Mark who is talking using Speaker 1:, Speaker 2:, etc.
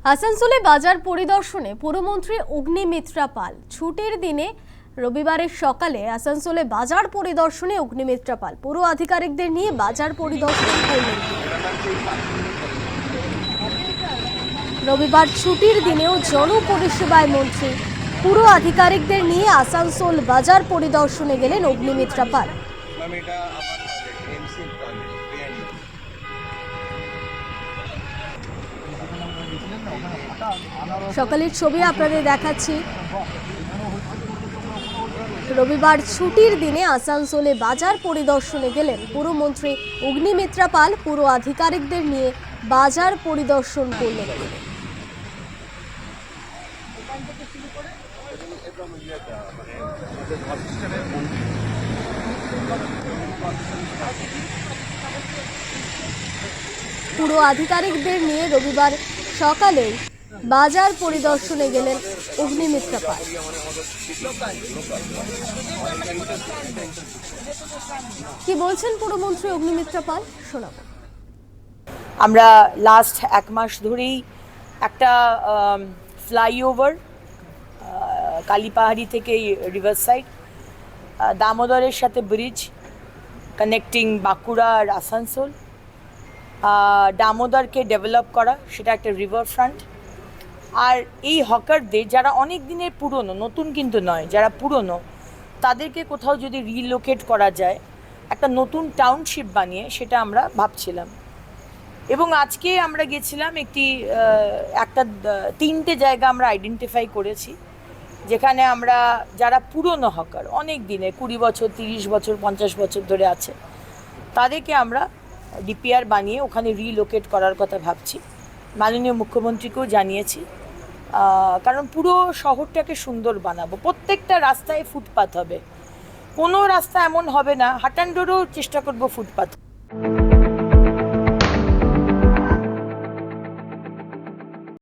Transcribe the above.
Speaker 1: আসানসোলে বাজার পরিদর্শনে পুরমন্ত্রী অগ্নিমিত্রা পাল। ছুটির দিনে রবিবারের সকালে আসানসোলে বাজার পরিদর্শনে অগ্নিমিত্রা পাল পুর আধিকারিকদের নিয়ে বাজার পরিদর্শন করলেন। রবিবার ছুটির দিনেও জনপরিষেবায় মন্ত্রী পুর আধিকারিকদের নিয়ে আসানসোল বাজার পরিদর্শনে গেলেন অগ্নিমিত্রা পাল। সকালের ছবি আপনাদের দেখাচ্ছি। রবিবার ছুটির দিনে আসানসোলে বাজার পরিদর্শনে গেলেন পুরমন্ত্রী অগ্নিমিত্রা পাল। পুর আধিকারিকদের নিয়ে বাজার পরিদর্শন করলেন। পুর আধিকারিকদের নিয়ে রবিবার সকালে বাজার পরিদর্শনে গেলেন অগ্নিমিত্রা পাল। কি বলছেন পুরমন্ত্রী অগ্নিমিত্রা পাল, শোনাবো।
Speaker 2: আমরা লাস্ট এক মাস ধরেই একটা ফ্লাইওভার কালীপাহাড়ি থেকে রিভার সাইড দামোদরের সাথে ব্রিজ কানেক্টিং বাঁকুড়া আর আসানসোল, দামোদরকে ডেভেলপ করা, সেটা একটা রিভার ফ্রন্ট। আর এই হকারদের যারা অনেক দিনের পুরনো, নতুন কিন্তু নয়, যারা পুরনো, তাদেরকে কোথাও যদি রিলোকেট করা যায়, একটা নতুন টাউনশিপ বানিয়ে, সেটা আমরা ভাবছিলাম। এবং আজকে আমরা গেছিলাম একটা 3টে জায়গা আমরা আইডেন্টিফাই করেছি, যেখানে আমরা যারা পুরনো হকার, অনেক দিনে 20 বছর 30 বছর 50 বছর ধরে আছে, তাদেরকে আমরা ডিপিআর বানিয়ে ওখানে রিলোকেট করার কথা ভাবছি। মাননীয় মুখ্যমন্ত্রীকেও জানিয়েছি, কারণ পুরো শহরটাকে সুন্দর বানাবো। প্রত্যেকটা রাস্তায় ফুটপাথ হবে, কোনো রাস্তা এমন হবে না, হাটান্ডোরও চেষ্টা করব ফুটপাথ।